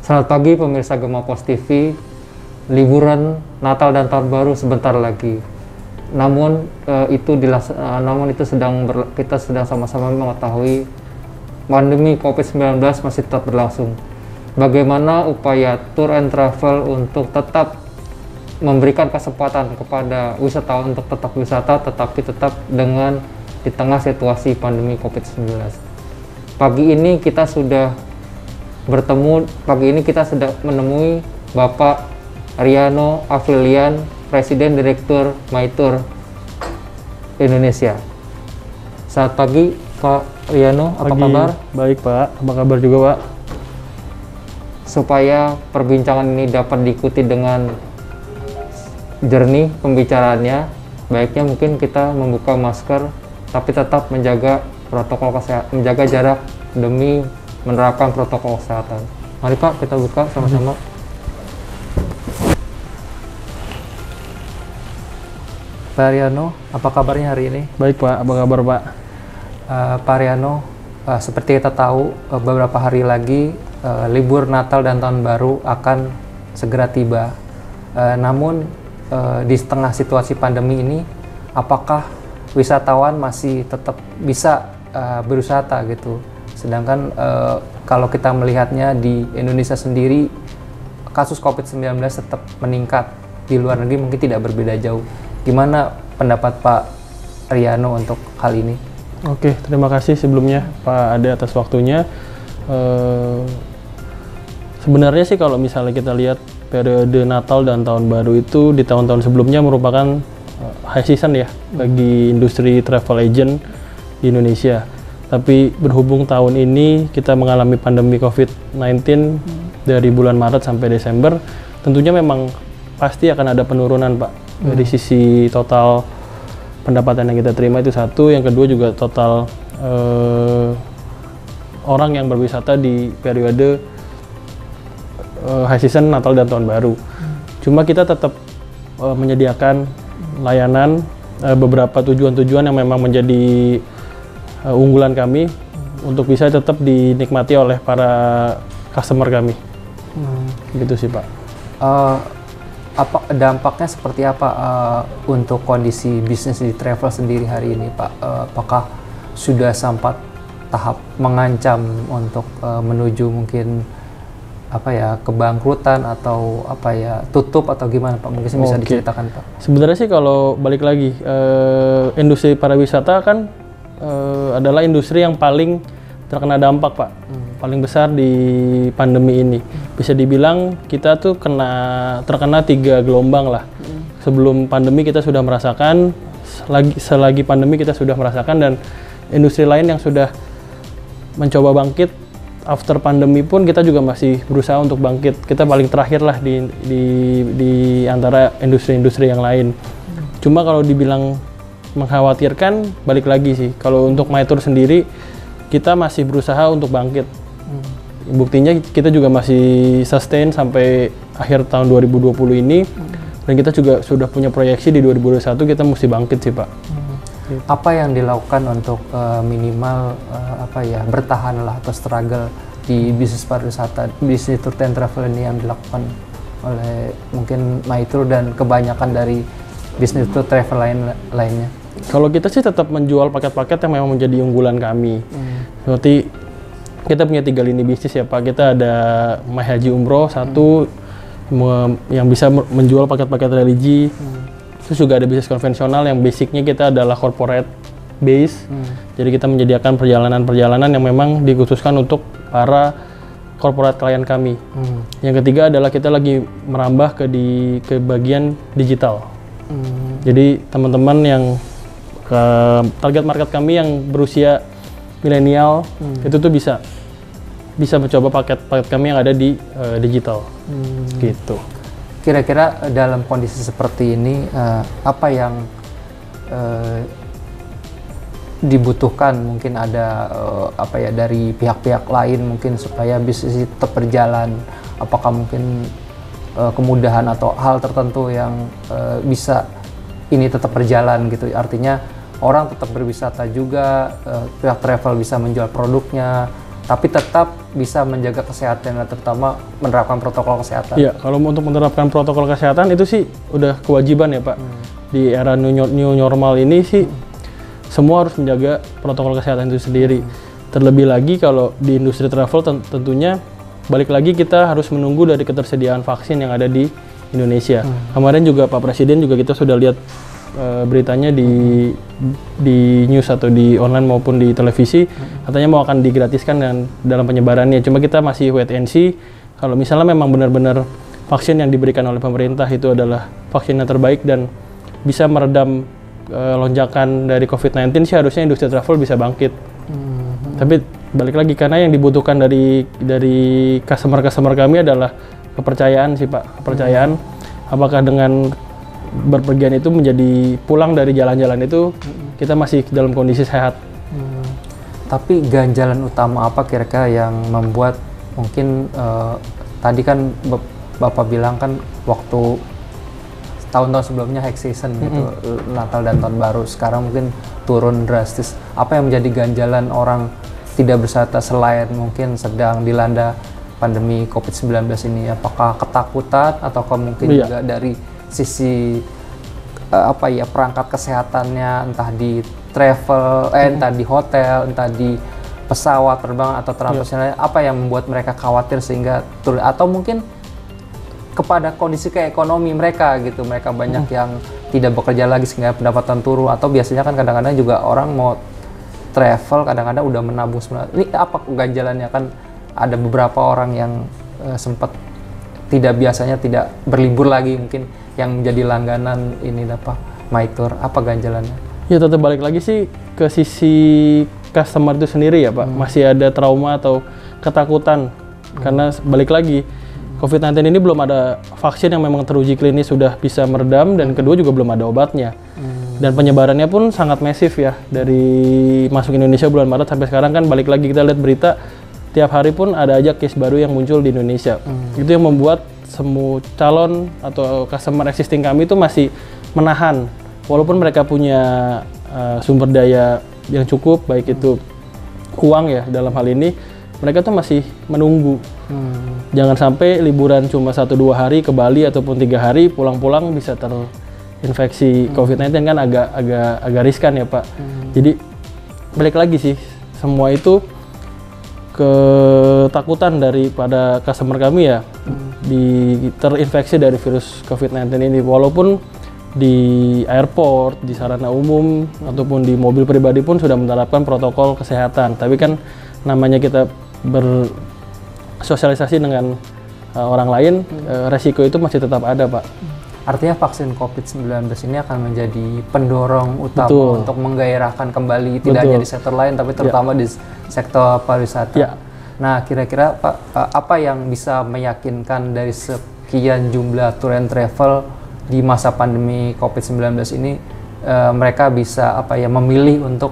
Selamat pagi pemirsa Gemapos TV. Liburan Natal dan Tahun Baru sebentar lagi. Namun kita sedang sama-sama mengetahui pandemi COVID-19 masih tetap berlangsung. Bagaimana upaya tour and travel untuk tetap memberikan kesempatan kepada wisatawan untuk tetap wisata, tetapi tetap dengan di tengah situasi pandemi COVID-19. Pagi ini kita sudah menemui Bapak Riano Afrilian, Presiden Direktur MyTour Indonesia. Selamat pagi Pak Riano, apa kabar? Baik Pak, apa kabar juga Pak? Supaya perbincangan ini dapat diikuti dengan jernih pembicaraannya, baiknya mungkin kita membuka masker tapi tetap menjaga protokol kesehatan, menjaga jarak demi menerapkan protokol kesehatan. Mari Pak, kita buka sama-sama. Pak Riano, apa kabarnya hari ini? Baik Pak, apa kabar Pak? Pak Riano, seperti kita tahu beberapa hari lagi libur Natal dan Tahun Baru akan segera tiba. Namun di tengah situasi pandemi ini, apakah wisatawan masih tetap bisa berwisata gitu? Sedangkan kalau kita melihatnya di Indonesia sendiri, kasus COVID-19 tetap meningkat. Di luar negeri mungkin tidak berbeda jauh. Gimana pendapat Pak Riano untuk hal ini? Oke, terima kasih sebelumnya Pak Ade atas waktunya. Sebenarnya sih kalau misalnya kita lihat periode Natal dan Tahun Baru itu di tahun-tahun sebelumnya merupakan high season ya bagi industri travel agent di Indonesia. Tapi berhubung tahun ini kita mengalami pandemi COVID-19 dari bulan Maret sampai Desember, tentunya memang pasti akan ada penurunan Pak. Dari sisi total pendapatan yang kita terima itu satu, yang kedua juga total orang yang berwisata di periode high season Natal dan Tahun Baru. Cuma kita tetap menyediakan layanan beberapa tujuan-tujuan yang memang menjadi unggulan kami untuk bisa tetap dinikmati oleh para customer kami. Gitu sih Pak. Apa dampaknya seperti apa untuk kondisi bisnis di travel sendiri hari ini Pak? Apakah sudah sampai tahap mengancam untuk menuju mungkin kebangkrutan atau tutup atau gimana Pak? Mungkin bisa diceritakan Pak. Sebenarnya sih kalau balik lagi industri pariwisata kan adalah industri yang paling terkena dampak Pak, paling besar di pandemi ini. Bisa dibilang kita tuh terkena 3 gelombang lah. Sebelum pandemi kita sudah merasakan, selagi pandemi kita sudah merasakan, dan industri lain yang sudah mencoba bangkit after pandemi pun kita juga masih berusaha untuk bangkit. Kita paling terakhir lah di antara industri-industri yang lain. Cuma kalau dibilang mengkhawatirkan, balik lagi sih, kalau untuk MyTour sendiri kita masih berusaha untuk bangkit. Buktinya kita juga masih sustain sampai akhir tahun 2020 ini, dan kita juga sudah punya proyeksi di 2021 kita mesti bangkit sih Pak. Apa yang dilakukan untuk minimal bertahan lah atau struggle di bisnis pariwisata, bisnis tour and travel ini yang dilakukan oleh mungkin MyTour dan kebanyakan dari bisnis tour travel lainnya? Kalau kita sih tetap menjual paket-paket yang memang menjadi unggulan kami. Seperti kita punya 3 lini bisnis ya Pak. Kita ada My Haji Umroh, satu yang bisa menjual paket-paket religi. Terus juga ada bisnis konvensional yang basicnya kita adalah corporate base. Jadi kita menyediakan perjalanan-perjalanan yang memang dikhususkan untuk para corporate klien kami. Yang ketiga adalah kita lagi merambah ke bagian digital. Jadi teman-teman yang target market kami yang berusia milenial itu tuh bisa mencoba paket-paket kami yang ada di digital. Gitu. Kira-kira dalam kondisi seperti ini apa yang dibutuhkan? Mungkin ada dari pihak-pihak lain mungkin supaya bisnis tetap berjalan. Apakah mungkin kemudahan atau hal tertentu yang bisa ini tetap berjalan gitu? Artinya orang tetap berwisata juga, pihak travel bisa menjual produknya, tapi tetap bisa menjaga kesehatan, terutama menerapkan protokol kesehatan. Iya, kalau untuk menerapkan protokol kesehatan itu sih udah kewajiban ya Pak. Di era new normal ini sih semua harus menjaga protokol kesehatan itu sendiri. Terlebih lagi kalau di industri travel tentunya balik lagi kita harus menunggu dari ketersediaan vaksin yang ada di Indonesia. Kemarin juga Pak Presiden juga kita sudah lihat beritanya di news atau di online maupun di televisi, katanya mau akan digratiskan dalam penyebarannya. Cuma kita masih wait and see. Kalau misalnya memang benar-benar vaksin yang diberikan oleh pemerintah itu adalah vaksin yang terbaik dan bisa meredam lonjakan dari COVID-19, sih harusnya industri travel bisa bangkit. Tapi balik lagi, karena yang dibutuhkan dari customer kami adalah kepercayaan sih Pak. Kepercayaan apakah dengan berpergian itu menjadi pulang dari jalan-jalan itu kita masih dalam kondisi sehat. Tapi ganjalan utama apa kira-kira yang membuat mungkin tadi kan Bapak bilang kan waktu tahun-tahun sebelumnya high season gitu, Natal dan Tahun Baru, sekarang mungkin turun drastis. Apa yang menjadi ganjalan orang tidak berwisata selain mungkin sedang dilanda pandemi COVID-19 ini? Apakah ketakutan atau mungkin juga dari sisi perangkat kesehatannya, entah di travel, entah di hotel, entah di pesawat terbang atau transportasi, apa yang membuat mereka khawatir sehingga turun, atau mungkin kepada kondisi ekonomi mereka gitu, mereka banyak yang tidak bekerja lagi sehingga pendapatan turun, atau biasanya kan kadang-kadang juga orang mau travel kadang-kadang udah menabung sebenarnya. Ini apa ganjalannya? Kan ada beberapa orang yang sempat biasanya tidak berlibur lagi, mungkin yang menjadi langganan ini MyTour, apa ganjalannya? Ya tetap balik lagi sih ke sisi customer itu sendiri ya Pak, masih ada trauma atau ketakutan karena balik lagi COVID-19 ini belum ada vaksin yang memang teruji klinis sudah bisa meredam, dan kedua juga belum ada obatnya. Dan penyebarannya pun sangat masif ya, dari masuk Indonesia bulan Maret sampai sekarang kan balik lagi kita lihat berita tiap hari pun ada aja case baru yang muncul di Indonesia. Itu yang membuat semua calon atau customer existing kami itu masih menahan, walaupun mereka punya sumber daya yang cukup, baik itu uang ya dalam hal ini, mereka tuh masih menunggu. Jangan sampai liburan cuma 1-2 hari ke Bali ataupun 3 hari pulang-pulang bisa terinfeksi COVID-19 kan agak riskan ya Pak. Jadi balik lagi sih, semua itu ketakutan daripada customer kami ya terinfeksi dari virus COVID-19 ini, walaupun di airport, di sarana umum ataupun di mobil pribadi pun sudah menerapkan protokol kesehatan. Tapi kan namanya kita bersosialisasi dengan orang lain, resiko itu masih tetap ada Pak. Artinya vaksin COVID-19 ini akan menjadi pendorong utama untuk menggairahkan kembali, tidak hanya di sektor lain tapi terutama di sektor pariwisata. Nah, kira-kira Pak, apa yang bisa meyakinkan dari sekian jumlah tour and travel di masa pandemi COVID-19 ini mereka bisa memilih untuk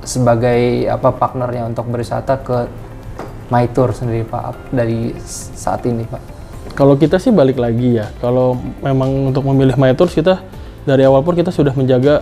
sebagai partnernya untuk berwisata ke MyTour sendiri Pak, dari saat ini Pak? Kalau kita sih balik lagi ya, kalau memang untuk memilih MyTour, kita dari awal pun kita sudah menjaga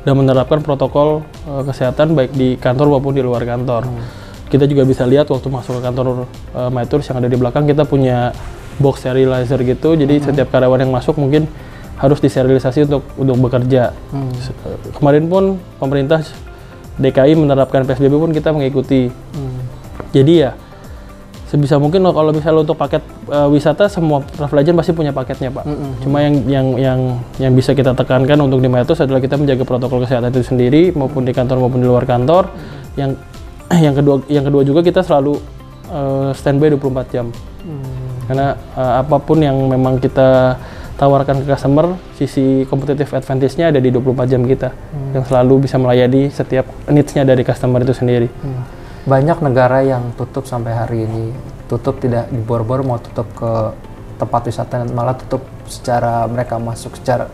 dan menerapkan protokol kesehatan baik di kantor maupun di luar kantor. Kita juga bisa lihat waktu masuk ke kantor MyTour yang ada di belakang, kita punya box sterilizer gitu, jadi setiap karyawan yang masuk mungkin harus disterilisasi untuk bekerja. Kemarin pun pemerintah DKI menerapkan PSBB pun kita mengikuti. Jadi ya sebisa mungkin kalau misalnya untuk paket wisata, semua travel agent pasti punya paketnya Pak. Cuma yang bisa kita tekankan untuk di MyTour adalah kita menjaga protokol kesehatan itu sendiri, maupun di kantor maupun di luar kantor. Yang kedua juga kita selalu standby 24 jam. Karena apapun yang memang kita tawarkan ke customer, sisi competitive advantage-nya ada di 24 jam kita, yang selalu bisa melayani setiap needs-nya dari customer itu sendiri. Banyak negara yang tutup sampai hari ini, tutup tidak dibor-bor, mau tutup ke tempat wisata, malah tutup secara mereka masuk secara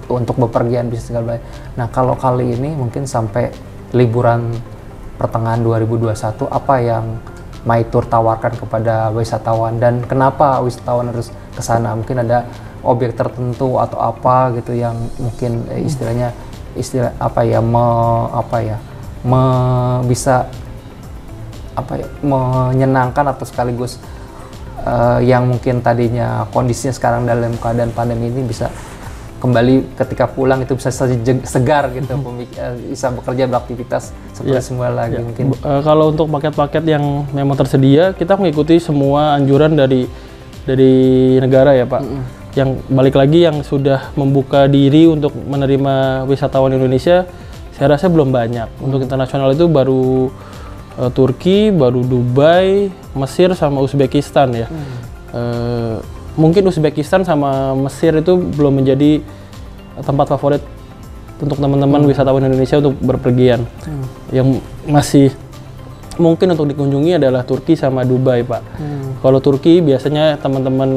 untuk bepergian bisnis segala macam. Nah, kalau kali ini mungkin sampai liburan pertengahan 2021, apa yang MyTour tawarkan kepada wisatawan, dan kenapa wisatawan harus ke sana? Mungkin ada objek tertentu atau apa gitu yang mungkin bisa apa ya, menyenangkan atau sekaligus yang mungkin tadinya kondisinya sekarang dalam keadaan pandemi ini bisa kembali ketika pulang itu bisa segar gitu, bisa bekerja beraktivitas seperti semula lagi mungkin. Kalau untuk paket-paket yang memang tersedia, kita mengikuti semua anjuran dari negara ya Pak. Yang balik lagi yang sudah membuka diri untuk menerima wisatawan Indonesia, saya rasa belum banyak. Untuk internasional itu baru Turki, baru Dubai, Mesir sama Uzbekistan ya. Mungkin Uzbekistan sama Mesir itu belum menjadi tempat favorit untuk teman-teman wisatawan Indonesia untuk berpergian. Yang masih mungkin untuk dikunjungi adalah Turki sama Dubai Pak. Kalau Turki biasanya teman-teman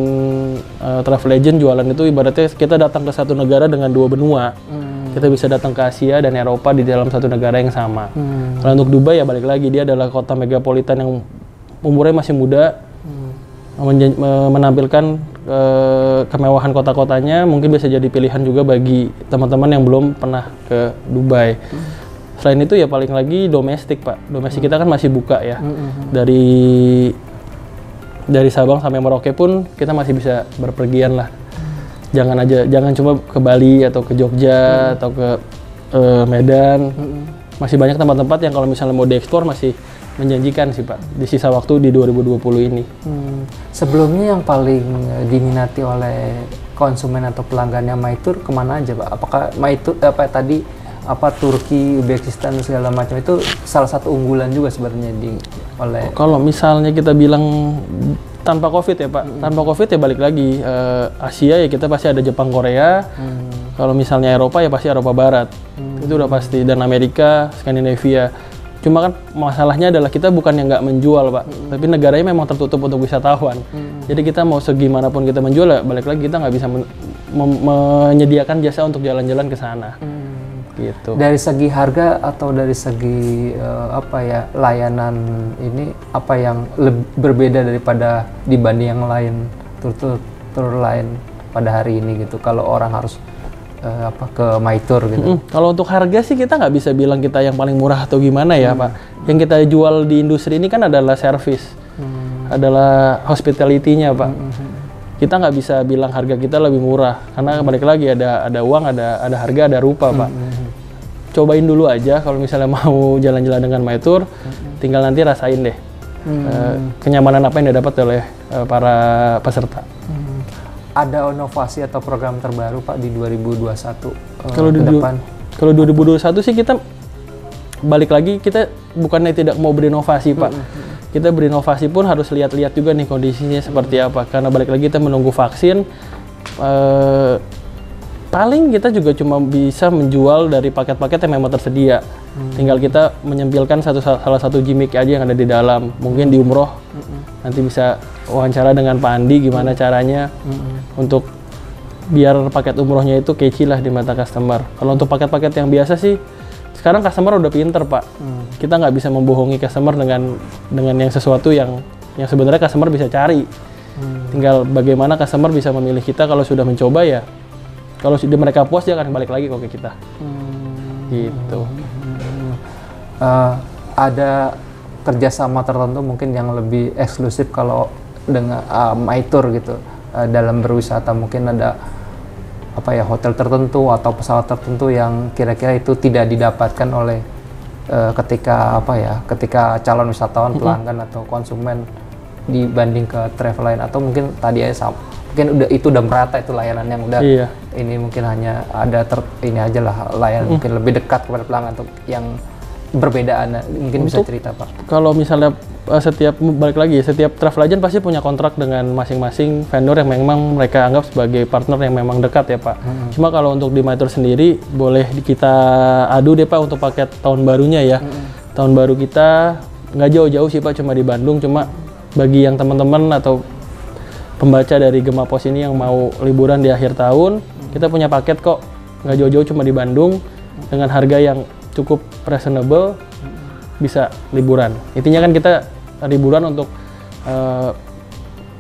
travel agent jualan itu ibaratnya kita datang ke satu negara dengan dua benua. Kita bisa datang ke Asia dan Eropa di dalam satu negara yang sama. Kalau untuk Dubai ya balik lagi, dia adalah kota megapolitan yang umurnya masih muda, menampilkan kemewahan kota-kotanya. Mungkin bisa jadi pilihan juga bagi teman-teman yang belum pernah ke Dubai. Selain itu ya paling lagi domestik Pak. Domestik kita kan masih buka ya. Dari Sabang sampai Merauke pun kita masih bisa berpergian lah. Jangan cuma ke Bali atau ke Jogja atau ke Medan. Masih banyak tempat-tempat yang kalau misalnya mau diekspor masih menjanjikan sih Pak di sisa waktu di 2020 ini. Sebelumnya yang paling diminati oleh konsumen atau pelanggannya MyTour kemana aja Pak? Apakah MyTour Turki, Uzbekistan segala macam itu salah satu unggulan juga sebenarnya oleh. Kalau misalnya kita bilang tanpa COVID ya Pak, tanpa COVID ya balik lagi Asia ya kita pasti ada Jepang, Korea. Kalau misalnya Eropa ya pasti Eropa Barat, itu udah pasti, dan Amerika, Skandinavia. Cuma kan masalahnya adalah kita bukan yang nggak menjual Pak, tapi negaranya memang tertutup untuk wisatawan. Jadi kita mau segimanapun kita menjual ya balik lagi kita nggak bisa menyediakan jasa untuk jalan-jalan ke sana. Gitu. Dari segi harga atau dari segi layanan ini apa yang berbeda daripada dibanding yang lain tur lain pada hari ini gitu, kalau orang harus ke MyTour gitu. Kalau untuk harga sih kita nggak bisa bilang kita yang paling murah atau gimana ya Pak. Yang kita jual di industri ini kan adalah service, adalah hospitality-nya Pak. Kita nggak bisa bilang harga kita lebih murah karena balik lagi ada uang, ada harga, ada rupa Pak. Cobain dulu aja kalau misalnya mau jalan-jalan dengan MyTour, tinggal nanti rasain deh kenyamanan apa yang didapat oleh para peserta. Ada inovasi atau program terbaru Pak di 2021 ke depan? Kalau 2021 sih kita balik lagi, kita bukannya tidak mau berinovasi Pak. Kita berinovasi pun harus lihat-lihat juga nih kondisinya seperti apa. Karena balik lagi kita menunggu vaksin. Paling kita juga cuma bisa menjual dari paket-paket yang memang tersedia. Tinggal kita menyempilkan salah satu gimmick aja yang ada di dalam. Mungkin di umroh nanti bisa wawancara dengan Pak Andi gimana caranya untuk biar paket umrohnya itu catchy lah di mata customer. Kalau untuk paket-paket yang biasa sih sekarang customer udah pinter Pak. Kita nggak bisa membohongi customer dengan yang sesuatu yang sebenarnya customer bisa cari. Tinggal bagaimana customer bisa memilih kita kalau sudah mencoba ya. Kalau mereka puas dia akan balik lagi kok ke kita. Gitu. Ada kerjasama tertentu mungkin yang lebih eksklusif kalau dengan MyTour gitu dalam berwisata, mungkin ada hotel tertentu atau pesawat tertentu yang kira-kira itu tidak didapatkan oleh ketika calon wisatawan, pelanggan atau konsumen dibanding ke travel lain, atau mungkin tadi aja mungkin udah merata itu layanan yang udah ini mungkin hanya ada ini aja lah layanan mungkin lebih dekat kepada pelanggan untuk yang perbedaan mungkin bisa cerita Pak. Kalau misalnya setiap travel agent pasti punya kontrak dengan masing-masing vendor yang memang mereka anggap sebagai partner yang memang dekat ya Pak. Cuma kalau untuk di MyTour sendiri boleh kita adu deh Pak untuk paket tahun barunya ya. Tahun baru kita nggak jauh-jauh sih Pak, cuma di Bandung. Cuma bagi yang teman-teman atau pembaca dari Gema Pos ini yang mau liburan di akhir tahun, kita punya paket kok, nggak jauh-jauh, cuma di Bandung dengan harga yang cukup reasonable, bisa liburan. Intinya kan kita liburan untuk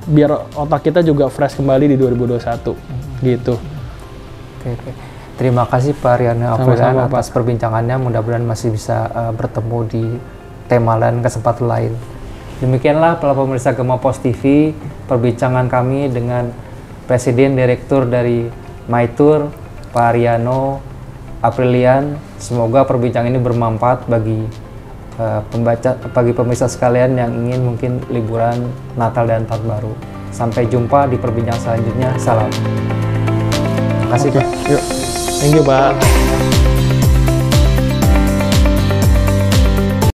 biar otak kita juga fresh kembali di 2021 gitu. Oke. Terima kasih Pak Riano Sama-sama, Afrilan Pak. atas perbincangannya. Mudah-mudahan masih bisa bertemu di tema dan kesempatan lain. Demikianlah para pemirsa Gema Pos TV, perbincangan kami dengan Presiden Direktur dari MyTour, Pak Riano Afrilan. Semoga perbincangan ini bermanfaat bagi bagi pemirsa sekalian yang ingin mungkin liburan Natal dan Tahun Baru. Sampai jumpa di perbincangan selanjutnya. Salam. Terima kasih, Pak. Yuk. Thank you, Pak.